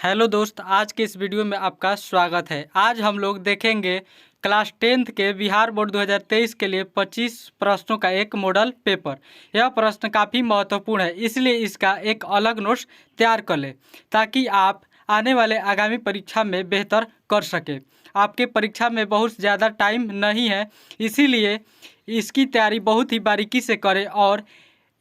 Hello दोस्त, आज के इस वीडियो में आपका स्वागत है। आज हम लोग देखेंगे क्लास 10th के बिहार बोर्ड 2023 के लिए 25 प्रश्नों का एक मॉडल पेपर। यह प्रश्न काफ़ी महत्वपूर्ण है, इसलिए इसका एक अलग नोट्स तैयार कर लें ताकि आप आने वाले आगामी परीक्षा में बेहतर कर सकें। आपके परीक्षा में बहुत ज़्यादा टाइम नहीं है, इसीलिए इसकी तैयारी बहुत ही बारीकी से करें और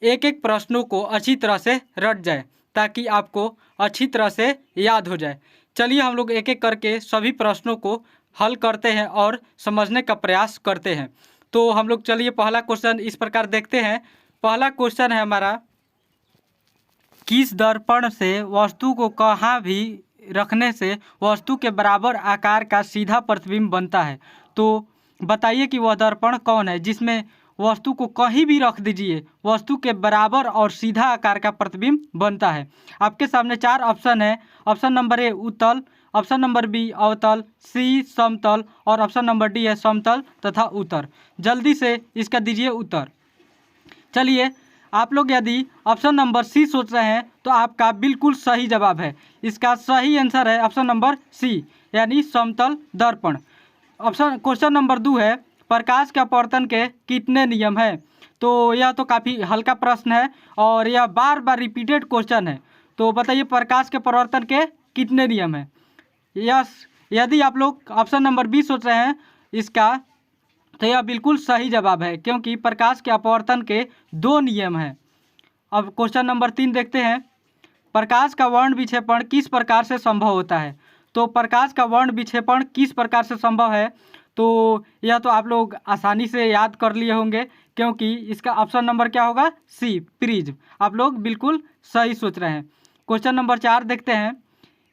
एक एक प्रश्नों को अच्छी तरह से रट जाए ताकि आपको अच्छी तरह से याद हो जाए। चलिए हम लोग एक एक करके सभी प्रश्नों को हल करते हैं और समझने का प्रयास करते हैं। तो हम लोग चलिए पहला क्वेश्चन इस प्रकार देखते हैं। पहला क्वेश्चन है हमारा, किस दर्पण से वस्तु को कहाँ भी रखने से वस्तु के बराबर आकार का सीधा प्रतिबिंब बनता है। तो बताइए कि वह दर्पण कौन है जिसमें वस्तु को कहीं भी रख दीजिए, वस्तु के बराबर और सीधा आकार का प्रतिबिंब बनता है। आपके सामने चार ऑप्शन है। ऑप्शन नंबर ए उत्तल, ऑप्शन नंबर बी अवतल, सी समतल और ऑप्शन नंबर डी है समतल तथा उत्तर। जल्दी से इसका दीजिए उत्तर। चलिए, आप लोग यदि ऑप्शन नंबर सी सोच रहे हैं तो आपका बिल्कुल सही जवाब है। इसका सही आंसर है ऑप्शन नंबर सी, यानी समतल दर्पण। ऑप्शन क्वेश्चन नंबर 2 है, प्रकाश के अपवर्तन के कितने नियम हैं। तो यह तो काफ़ी हल्का प्रश्न है और यह बार बार रिपीटेड क्वेश्चन है। तो बताइए प्रकाश के परिवर्तन के कितने नियम हैं। यस, यदि आप लोग ऑप्शन नंबर बी सोच रहे हैं इसका, तो यह बिल्कुल सही जवाब है क्योंकि प्रकाश के अपवर्तन के 2 नियम हैं। अब क्वेश्चन नंबर 3 देखते हैं, प्रकाश का वर्ण विक्षेपण किस प्रकार से संभव होता है। तो प्रकाश का वर्ण विक्षेपण किस प्रकार से संभव है, तो यह तो आप लोग आसानी से याद कर लिए होंगे क्योंकि इसका ऑप्शन नंबर क्या होगा, सी प्रिज्म। आप लोग बिल्कुल सही सोच रहे हैं। क्वेश्चन नंबर 4 देखते हैं,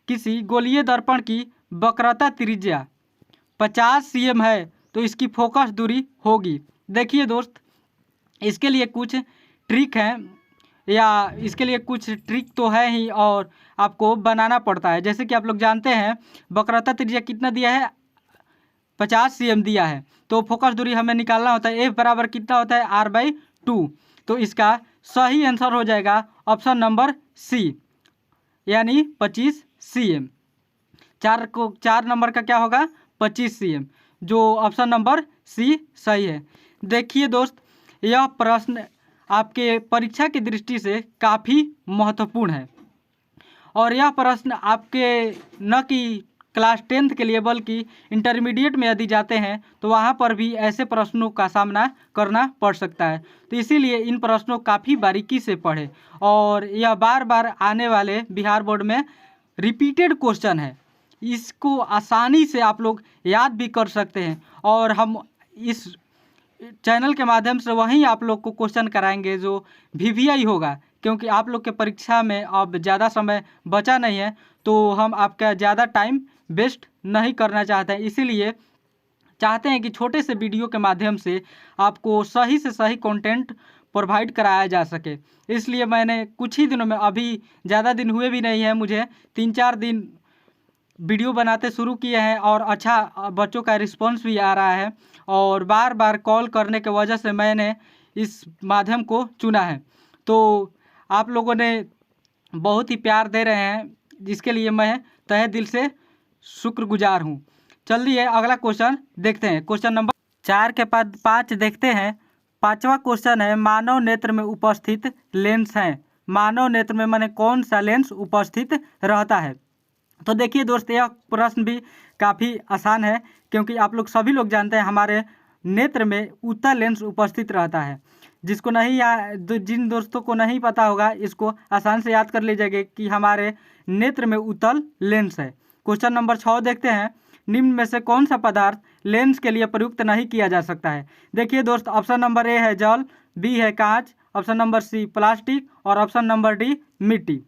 किसी गोलीय दर्पण की वक्रता त्रिज्या 50 cm है तो इसकी फोकस दूरी होगी। देखिए दोस्त, इसके लिए कुछ ट्रिक हैं, या इसके लिए कुछ ट्रिक तो है ही और आपको बनाना पड़ता है। जैसे कि आप लोग जानते हैं वक्रता त्रिज्या कितना दिया है, 50 cm दिया है, तो फोकस दूरी हमें निकालना होता है। एफ बराबर कितना होता है, r/2। तो इसका सही आंसर हो जाएगा ऑप्शन नंबर सी, यानी 25 cm। 4 नंबर का क्या होगा, 25 cm, जो ऑप्शन नंबर सी सही है। देखिए दोस्त, यह प्रश्न आपके परीक्षा की दृष्टि से काफ़ी महत्वपूर्ण है और यह प्रश्न आपके न कि क्लास 10th के लिए बल्कि इंटरमीडिएट में यदि जाते हैं तो वहाँ पर भी ऐसे प्रश्नों का सामना करना पड़ सकता है। तो इसीलिए इन प्रश्नों काफ़ी बारीकी से पढ़ें और यह बार बार आने वाले बिहार बोर्ड में रिपीटेड क्वेश्चन है। इसको आसानी से आप लोग याद भी कर सकते हैं और हम इस चैनल के माध्यम से वहीं आप लोग को क्वेश्चन कराएंगे जो VVI होगा, क्योंकि आप लोग के परीक्षा में अब ज़्यादा समय बचा नहीं है तो हम आपका ज़्यादा टाइम वेस्ट नहीं करना चाहते हैं। इसीलिए चाहते हैं कि छोटे से वीडियो के माध्यम से आपको सही से सही कंटेंट प्रोवाइड कराया जा सके। इसलिए मैंने कुछ ही दिनों में, अभी ज़्यादा दिन हुए भी नहीं है, मुझे 3-4 दिन वीडियो बनाते शुरू किए हैं और अच्छा बच्चों का रिस्पांस भी आ रहा है और बार बार कॉल करने की वजह से मैंने इस माध्यम को चुना है। तो आप लोगों ने बहुत ही प्यार दे रहे हैं, जिसके लिए मैं तहे दिल से शुक्रगुजार हूँ। चलिए अगला क्वेश्चन देखते हैं। क्वेश्चन नंबर 4 के बाद 5 देखते हैं। 5वां क्वेश्चन है, मानव नेत्र में उपस्थित लेंस हैं। मानव नेत्र में माने कौन सा लेंस उपस्थित रहता है। तो देखिए दोस्त, यह प्रश्न भी काफ़ी आसान है क्योंकि आप लोग सभी लोग जानते हैं हमारे नेत्र में उत्तल लेंस उपस्थित रहता है। जिसको नहीं जिन दोस्तों को नहीं पता होगा इसको आसान से याद कर लीजिएगा कि हमारे नेत्र में उत्तल लेंस है। क्वेश्चन नंबर 6 देखते हैं, निम्न में से कौन सा पदार्थ लेंस के लिए प्रयुक्त नहीं किया जा सकता है। देखिए दोस्त, ऑप्शन नंबर ए है जल, बी है कांच, ऑप्शन नंबर सी प्लास्टिक और ऑप्शन नंबर डी मिट्टी।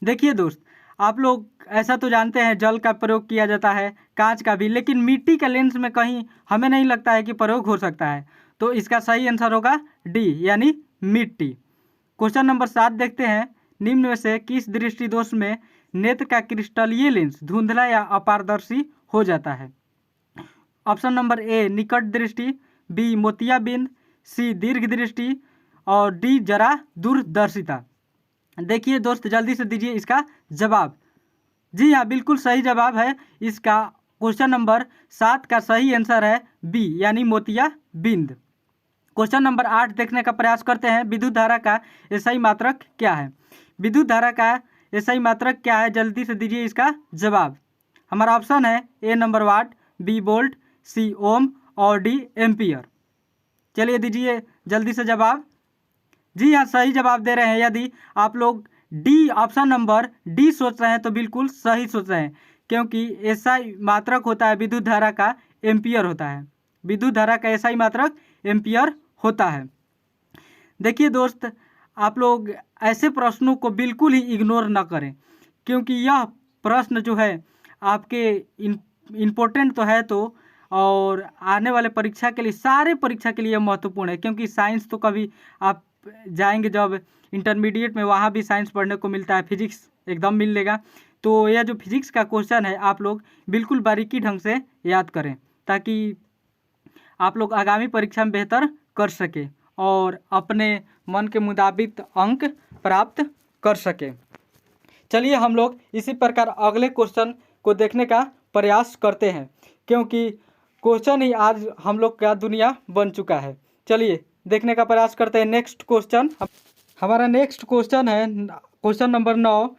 देखिए दोस्त, आप लोग ऐसा तो जानते हैं जल का प्रयोग किया जाता है, कांच का भी, लेकिन मिट्टी का लेंस में कहीं हमें नहीं लगता है कि प्रयोग हो सकता है। तो इसका सही आंसर होगा डी, यानी मिट्टी। क्वेश्चन नंबर 7 देखते हैं, निम्न में से किस दृष्टि दोष में नेत्र का क्रिस्टलीय लेंस धुंधला या अपारदर्शी हो जाता है। ऑप्शन नंबर ए निकट दृष्टि, बी मोतियाबिंद, सी दीर्घ दृष्टि और डी जरा दूरदर्शिता। देखिए दोस्त, जल्दी से दीजिए इसका जवाब। जी हाँ, बिल्कुल सही जवाब है इसका। क्वेश्चन नंबर 7 का सही आंसर है बी, यानी मोतिया बिंद। क्वेश्चन नंबर 8 देखने का प्रयास करते हैं। विद्युत धारा का एसआई मात्रक क्या है? विद्युत धारा का एसआई मात्रक क्या है? जल्दी से दीजिए इसका जवाब। हमारा ऑप्शन है ए नंबर वाट, बी वोल्ट, सी ओम और डी एम्पियर। चलिए दीजिए जल्दी से जवाब। जी हाँ, सही जवाब दे रहे हैं। यदि आप लोग डी, ऑप्शन नंबर डी सोच रहे हैं तो बिल्कुल सही सोच रहे हैं, क्योंकि एसआई मात्रक होता है विद्युत धारा का एम्पियर होता है। विद्युत धारा का एसआई मात्रक एम्पियर होता है। देखिए दोस्त, आप लोग ऐसे प्रश्नों को बिल्कुल ही इग्नोर ना करें, क्योंकि यह प्रश्न जो है आपके इम्पोर्टेंट तो है तो, और आने वाले परीक्षा के लिए, सारे परीक्षा के लिए यह महत्वपूर्ण है। क्योंकि साइंस तो कभी आप जाएंगे जब इंटरमीडिएट में, वहाँ भी साइंस पढ़ने को मिलता है, फिजिक्स एकदम मिलेगा। तो यह जो फिजिक्स का क्वेश्चन है आप लोग बिल्कुल बारीकी ढंग से याद करें, ताकि आप लोग आगामी परीक्षा में बेहतर कर सके और अपने मन के मुताबिक अंक प्राप्त कर सके। चलिए हम लोग इसी प्रकार अगले क्वेश्चन को देखने का प्रयास करते हैं, क्योंकि क्वेश्चन ही आज हम लोग का दुनिया बन चुका है। चलिए देखने का प्रयास करते हैं नेक्स्ट क्वेश्चन। हमारा नेक्स्ट क्वेश्चन है क्वेश्चन नंबर 9।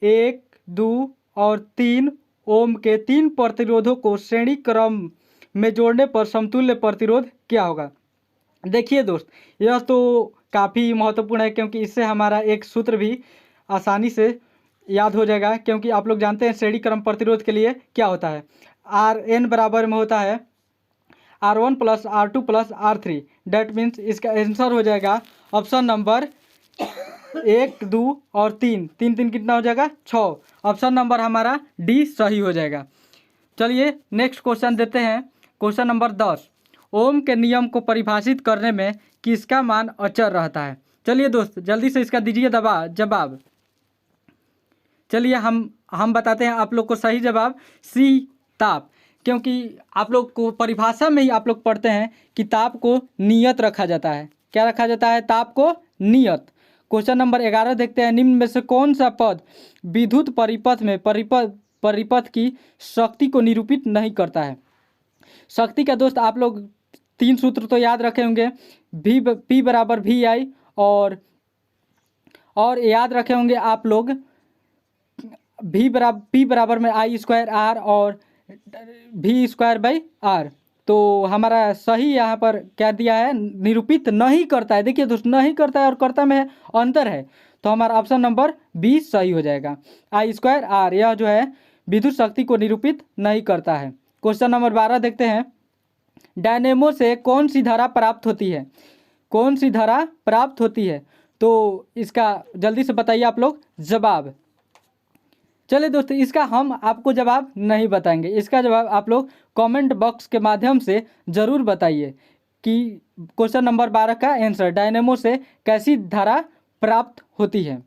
1, 2 और 3 ओम के 3 प्रतिरोधों को श्रेणी क्रम में जोड़ने पर समतुल्य प्रतिरोध क्या होगा? देखिए दोस्त, यह तो काफ़ी महत्वपूर्ण है, क्योंकि इससे हमारा एक सूत्र भी आसानी से याद हो जाएगा। क्योंकि आप लोग जानते हैं श्रेणी क्रम प्रतिरोध के लिए क्या होता है, आर एन बराबर में होता है R1 + R2 + R3। That means इसका आंसर हो जाएगा ऑप्शन नंबर 1, 2 और 3। 3 3 कितना हो जाएगा? 6। ऑप्शन नंबर हमारा डी सही हो जाएगा। चलिए नेक्स्ट क्वेश्चन देते हैं। Question number 10। ओम के नियम को परिभाषित करने में किसका मान अचर रहता है? चलिए दोस्त जल्दी से इसका दीजिए जवाब। चलिए हम बताते हैं आप लोग को सही जवाब, सी ताप। क्योंकि आप लोग को परिभाषा में ही आप लोग पढ़ते हैं कि ताप को नियत रखा जाता है। क्या रखा जाता है? ताप को नियत। क्वेश्चन नंबर 11 देखते हैं। निम्न में से कौन सा पद विद्युत परिपथ में परिपथ की शक्ति को निरूपित नहीं करता है? शक्ति का दोस्त आप लोग 3 सूत्र तो याद रखे होंगे, P बराबर VI, और याद रखे होंगे आप लोग P बराबर में I²R और V²/R। तो हमारा सही यहाँ पर क्या दिया है? निरूपित नहीं करता है। देखिए दोस्त, नहीं करता है और करता में अंतर है, तो हमारा ऑप्शन नंबर बी सही हो जाएगा। I²R यह जो है विद्युत शक्ति को निरूपित नहीं करता है। क्वेश्चन नंबर 12 देखते हैं। डायनेमो से कौन सी धारा प्राप्त होती है? कौन सी धारा प्राप्त होती है? तो इसका जल्दी से बताइए आप लोग जवाब। चलिए दोस्तों, इसका हम आपको जवाब नहीं बताएंगे, इसका जवाब आप लोग कमेंट बॉक्स के माध्यम से ज़रूर बताइए कि क्वेश्चन नंबर 12 का आंसर डायनेमो से कैसी धारा प्राप्त होती है।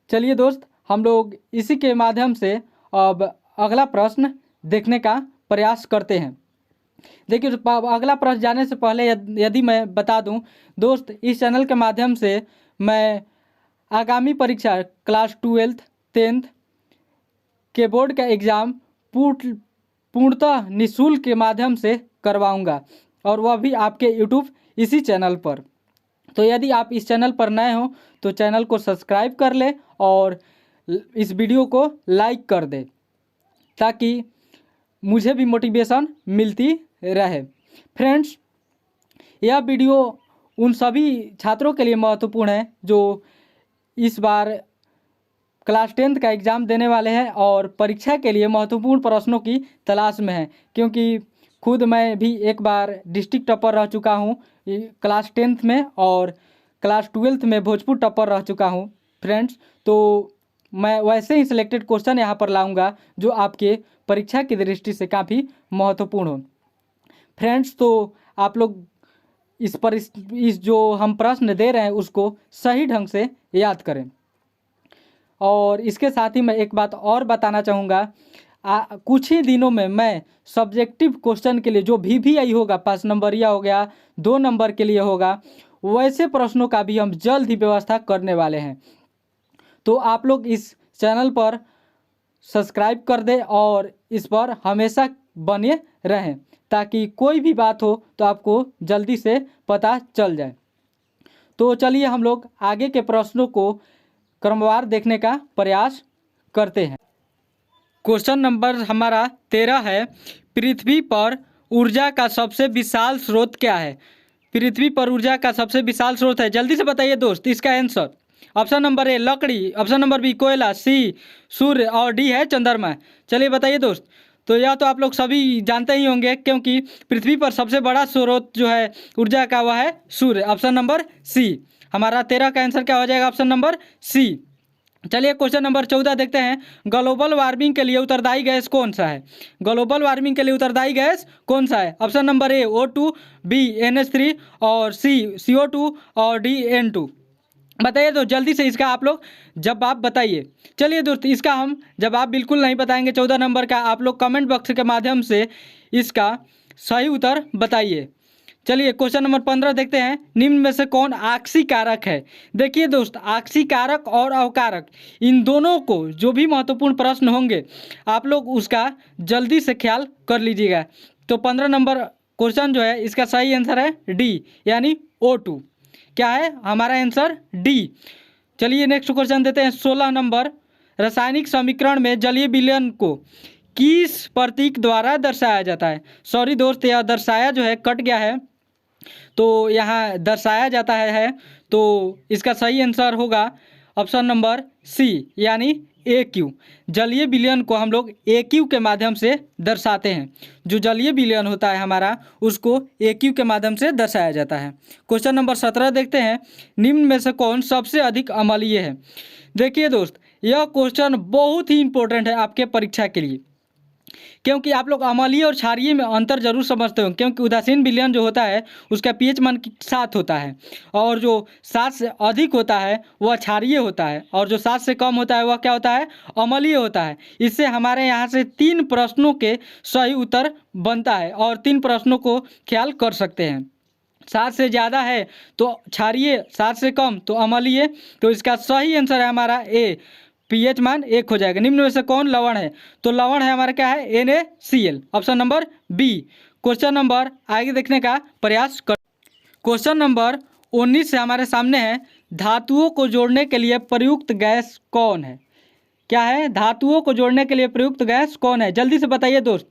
चलिए दोस्त, हम लोग इसी के माध्यम से अब अगला प्रश्न देखने का प्रयास करते हैं। देखिए अगला प्रश्न जाने से पहले यदि मैं बता दूं दोस्त, इस चैनल के माध्यम से मैं आगामी परीक्षा क्लास 12th 10th के बोर्ड का एग्ज़ाम पूर्णतः निःशुल्क के माध्यम से करवाऊंगा, और वह भी आपके यूट्यूब इसी चैनल पर। तो यदि आप इस चैनल पर नए हो तो चैनल को सब्सक्राइब कर ले और इस वीडियो को लाइक कर दे, ताकि मुझे भी मोटिवेशन मिलती रहे। फ्रेंड्स, यह वीडियो उन सभी छात्रों के लिए महत्वपूर्ण है जो इस बार क्लास 10th का एग्ज़ाम देने वाले हैं और परीक्षा के लिए महत्वपूर्ण प्रश्नों की तलाश में हैं। क्योंकि खुद मैं भी एक बार डिस्ट्रिक्ट टॉपर रह चुका हूं क्लास 10th में, और क्लास 12th में भोजपुर टॉपर रह चुका हूं फ्रेंड्स। तो मैं वैसे ही सिलेक्टेड क्वेश्चन यहाँ पर लाऊंगा जो आपके परीक्षा की दृष्टि से काफ़ी महत्वपूर्ण हो फ्रेंड्स। तो आप लोग इस जो हम प्रश्न दे रहे हैं उसको सही ढंग से याद करें। और इसके साथ ही मैं एक बात और बताना चाहूँगा, कुछ ही दिनों में मैं सब्जेक्टिव क्वेश्चन के लिए जो VVI होगा, 5 नंबरिया हो गया, 2 नंबर के लिए होगा, वैसे प्रश्नों का भी हम जल्द ही व्यवस्था करने वाले हैं। तो आप लोग इस चैनल पर सब्सक्राइब कर दें और इस पर हमेशा बने रहें ताकि कोई भी बात हो तो आपको जल्दी से पता चल जाए। तो चलिए हम लोग आगे के प्रश्नों को क्रमवार देखने का प्रयास करते हैं। क्वेश्चन नंबर हमारा 13 है, पृथ्वी पर ऊर्जा का सबसे विशाल स्रोत क्या है? पृथ्वी पर ऊर्जा का सबसे विशाल स्रोत है, जल्दी से बताइए दोस्त इसका आंसर। ऑप्शन नंबर ए लकड़ी, ऑप्शन नंबर बी कोयला, सी सूर्य और डी है चंद्रमा। चलिए बताइए दोस्त। तो यह तो आप लोग सभी जानते ही होंगे क्योंकि पृथ्वी पर सबसे बड़ा स्रोत जो है ऊर्जा का वह है सूर्य। ऑप्शन नंबर सी। हमारा 13 का आंसर क्या हो जाएगा? Option number C. चलिए क्वेश्चन नंबर 14 देखते हैं, ग्लोबल वार्मिंग के लिए उत्तरदायी गैस कौन सा है? ग्लोबल वार्मिंग के लिए उत्तरदायी गैस कौन सा है? ऑप्शन नंबर ए O2, बी NH3 और सी CO2 और डी N2। बताइए तो जल्दी से इसका आप लोग जवाब बताइए। चलिए दोस्त, इसका हम जवाब बिल्कुल नहीं बताएंगे 14 नंबर का, आप लोग कमेंट बॉक्स के माध्यम से इसका सही उत्तर बताइए। चलिए क्वेश्चन नंबर 15 देखते हैं, निम्न में से कौन आक्सी कारक है? देखिए दोस्त, आक्सी कारक और अवकारक इन दोनों को जो भी महत्वपूर्ण प्रश्न होंगे आप लोग उसका जल्दी से ख्याल कर लीजिएगा। तो 15 नंबर क्वेश्चन जो है इसका सही आंसर है डी यानी O2। क्या है हमारा आंसर? डी। चलिए नेक्स्ट क्वेश्चन देते हैं 16 नंबर, रासायनिक समीकरण में जलीय विलयन को किस प्रतीक द्वारा दर्शाया जाता है? सॉरी दोस्त, यह दर्शाया जो है कट गया है, तो यहाँ दर्शाया जाता है तो इसका सही आंसर होगा ऑप्शन नंबर सी यानी AQ। जलीय विलयन को हम लोग AQ के माध्यम से दर्शाते हैं। जो जलीय विलयन होता है हमारा उसको AQ के माध्यम से दर्शाया जाता है। क्वेश्चन नंबर 17 देखते हैं, निम्न में से कौन सबसे अधिक अम्लीय है? देखिए दोस्त, यह क्वेश्चन बहुत ही इंपॉर्टेंट है आपके परीक्षा के लिए, क्योंकि आप लोग अम्लीय और क्षारीय में अंतर जरूर समझते हो, क्योंकि उदासीन विलयन जो होता है उसका pH मान 7 होता है और जो 7 से अधिक होता है वह क्षारीय होता है और जो 7 से कम होता है वह क्या होता है? अम्लीय होता है। इससे हमारे यहाँ से 3 प्रश्नों के सही उत्तर बनता है और 3 प्रश्नों को ख्याल कर सकते हैं। 7 से ज़्यादा है तो क्षारीय, 7 से कम तो अम्लीय, तो इसका सही आंसर है हमारा ए, pH मान 1 हो जाएगा। निम्न में से कौन लवण है? तो लवण है हमारा क्या है? NaCl, option number B. Question number आगे देखने का प्रयास कर। क्वेश्चन नंबर 19 से हमारे सामने है, धातुओं को जोड़ने के लिए प्रयुक्त गैस कौन है? क्या है? धातुओं को जोड़ने के लिए प्रयुक्त गैस कौन है? जल्दी से बताइए दोस्त।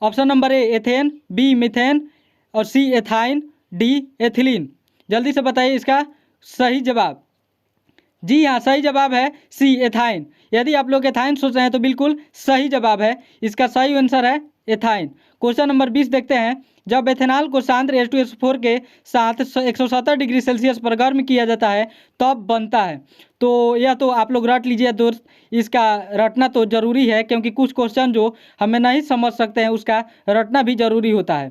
Option number A ethane, B methane और सी एथाइन, डी एथिलीन। जल्दी से बताइए इसका सही जवाब। जी हाँ, सही जवाब है सी एथाइन। यदि आप लोग एथाइन सोच रहे हैं तो बिल्कुल सही जवाब है, इसका सही आंसर है एथाइन। क्वेश्चन नंबर 20 देखते हैं, जब एथेनॉल को सांद्र H2SO4 के साथ 170 डिग्री सेल्सियस पर गर्म किया जाता है तब बनता है। तो यह तो आप लोग रट लीजिए दोस्त, इसका रटना तो जरूरी है क्योंकि कुछ क्वेश्चन जो हमें नहीं समझ सकते हैं उसका रटना भी जरूरी होता है।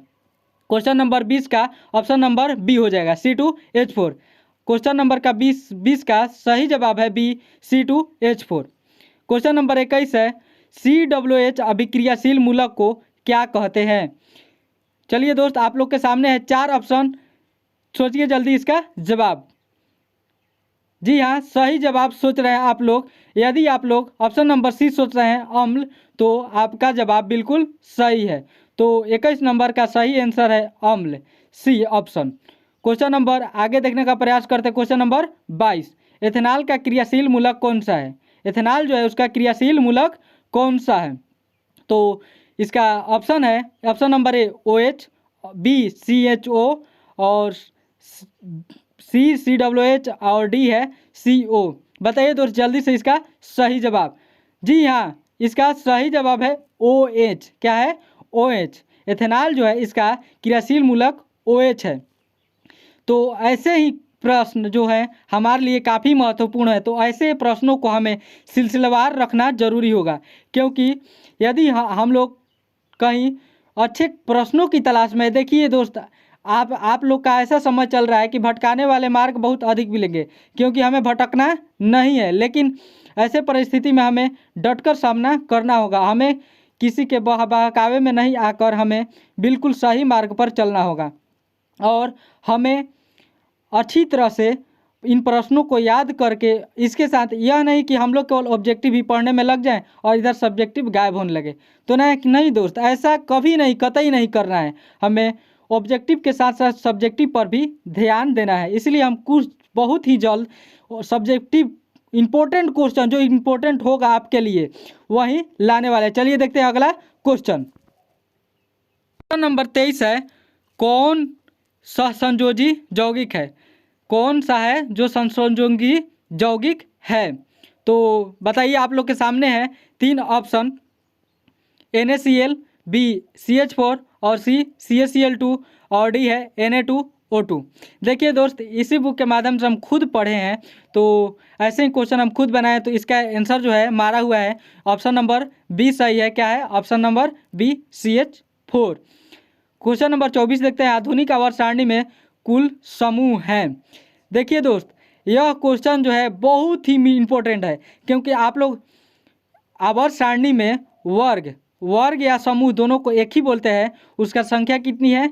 क्वेश्चन नंबर 20 का ऑप्शन नंबर बी हो जाएगा C2H4। क्वेश्चन नंबर का 20 का सही जवाब है बी C2H4। क्वेश्चन नंबर 21 है, COOH अभिक्रियाशील मूलक को क्या कहते हैं? चलिए दोस्त, आप लोग के सामने है 4 ऑप्शन, सोचिए जल्दी इसका जवाब। जी हाँ, सही जवाब सोच रहे हैं आप लोग। यदि आप लोग ऑप्शन नंबर सी सोच रहे हैं अम्ल, तो आपका जवाब बिल्कुल सही है। तो 21 नंबर का सही आंसर है अम्ल, सी ऑप्शन। क्वेश्चन नंबर आगे देखने का प्रयास करते हैं। क्वेश्चन नंबर 22, एथेनॉल का क्रियाशील मूलक कौन सा है? एथेनॉल जो है उसका क्रियाशील मूलक कौन सा है? तो इसका ऑप्शन है option number A OH, B CHO और सी COOH और डी है CO। बताइए दोस्त जल्दी से इसका सही जवाब। जी हाँ, इसका सही जवाब है OH। क्या है? OH। एथेनॉल जो है इसका क्रियाशील मूलक OH है। तो ऐसे ही प्रश्न जो है हमारे लिए काफ़ी महत्वपूर्ण है, तो ऐसे प्रश्नों को हमें सिलसिलेवार रखना जरूरी होगा, क्योंकि यदि हम लोग कहीं अच्छे प्रश्नों की तलाश में, देखिए दोस्त आप लोग का ऐसा समझ चल रहा है कि भटकाने वाले मार्ग बहुत अधिक मिलेंगे, क्योंकि हमें भटकना नहीं है, लेकिन ऐसे परिस्थिति में हमें डटकर सामना करना होगा। हमें किसी के बहकावे में नहीं आकर हमें बिल्कुल सही मार्ग पर चलना होगा और हमें अच्छी तरह से इन प्रश्नों को याद करके, इसके साथ यह नहीं कि हम लोग केवल ऑब्जेक्टिव ही पढ़ने में लग जाएं और इधर सब्जेक्टिव गायब होने लगे, तो नहीं दोस्त, ऐसा कभी नहीं, कतई नहीं करना है। हमें ऑब्जेक्टिव के साथ साथ सब्जेक्टिव पर भी ध्यान देना है। इसलिए हम कुछ बहुत ही जल्द सब्जेक्टिव इम्पोर्टेंट क्वेश्चन, जो इम्पोर्टेंट होगा आपके लिए, वही लाने वाले हैं। चलिए देखते हैं अगला क्वेश्चन। नंबर 23 है, कौन सहसंयोजी यौगिक है? कौन सा है जो सहसंयोजी यौगिक है? तो बताइए, आप लोग के सामने है 3 ऑप्शन, NaCl, B CH4 और C CaCl2 और D है Na2O2। देखिए दोस्त, इसी बुक के माध्यम से हम खुद पढ़े हैं, तो ऐसे ही क्वेश्चन हम खुद बनाए, तो इसका आंसर जो है मारा हुआ है ऑप्शन नंबर बी सही है। क्या है? Option number B CH4। Question number 24 देखते हैं, आधुनिक आवर्त सारणी में कुल समूह हैं। देखिए दोस्त, यह क्वेश्चन जो है बहुत ही इम्पोर्टेंट है, क्योंकि आप लोग आवर्त सारणी में वर्ग या समूह दोनों को एक ही बोलते हैं। उसका संख्या कितनी है?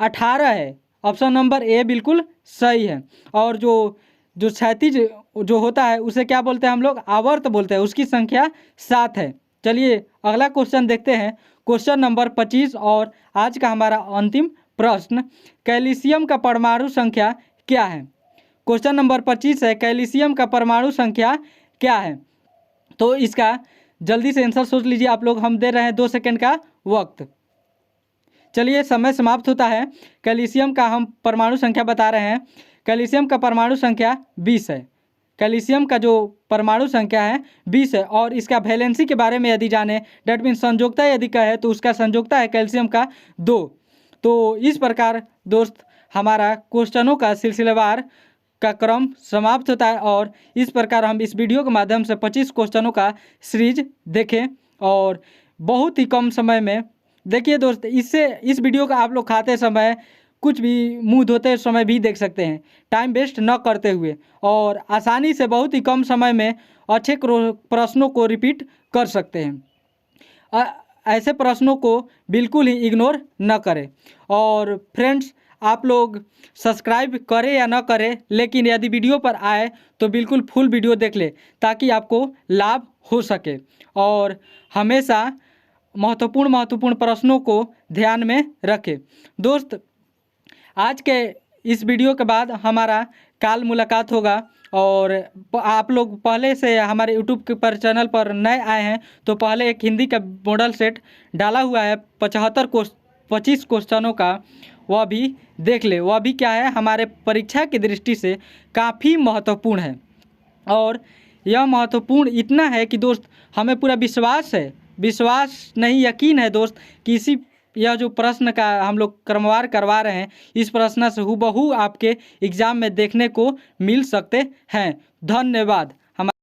18 है। ऑप्शन नंबर ए बिल्कुल सही है। और जो क्षैतिज जो होता है उसे क्या बोलते हैं हम लोग? आवर्त बोलते हैं। उसकी संख्या 7 है। चलिए अगला क्वेश्चन देखते हैं, क्वेश्चन नंबर 25 और आज का हमारा अंतिम प्रश्न, कैल्शियम का परमाणु संख्या क्या है? क्वेश्चन नंबर 25 है, कैल्शियम का परमाणु संख्या क्या है? तो इसका जल्दी से आंसर सोच लीजिए आप लोग, हम दे रहे हैं 2 सेकंड का वक्त। चलिए समय समाप्त होता है। कैल्शियम का हम परमाणु संख्या बता रहे हैं। कैल्शियम का परमाणु संख्या 20 है। कैल्शियम का जो परमाणु संख्या है 20 है। और इसका वैलेंसी के बारे में यदि जाने, डेट मीन संयोजकता यदि कहे, तो उसका संयोजकता है कैल्शियम का 2। तो इस प्रकार दोस्त हमारा क्वेश्चनों का सिलसिलेवार का क्रम समाप्त होता है। और इस प्रकार हम इस वीडियो के माध्यम से 25 क्वेश्चनों का सीरीज देखें और बहुत ही कम समय में। देखिए दोस्त, इस वीडियो का आप लोग खाते समय, कुछ भी मुंह धोते समय भी देख सकते हैं, टाइम वेस्ट न करते हुए, और आसानी से बहुत ही कम समय में अच्छे प्रश्नों को रिपीट कर सकते हैं। ऐसे प्रश्नों को बिल्कुल ही इग्नोर न करें। और फ्रेंड्स, आप लोग सब्सक्राइब करें या न करें, लेकिन यदि वीडियो पर आए तो बिल्कुल फुल वीडियो देख ले, ताकि आपको लाभ हो सके। और हमेशा महत्वपूर्ण प्रश्नों को ध्यान में रखें। दोस्त, आज के इस वीडियो के बाद हमारा कल मुलाकात होगा। और आप लोग पहले से हमारे यूट्यूब के पर चैनल पर नए आए हैं तो पहले एक हिंदी का मॉडल सेट डाला हुआ है 25 क्वेश्चनों का, वह भी देख ले। वह भी क्या है, हमारे परीक्षा की दृष्टि से काफ़ी महत्वपूर्ण है। और यह महत्वपूर्ण इतना है कि दोस्त, हमें पूरा विश्वास नहीं, यकीन है दोस्त कि यह जो प्रश्न का हम लोग क्रमवार करवा रहे हैं, इस प्रश्न से हूबहू आपके एग्ज़ाम में देखने को मिल सकते हैं। धन्यवाद।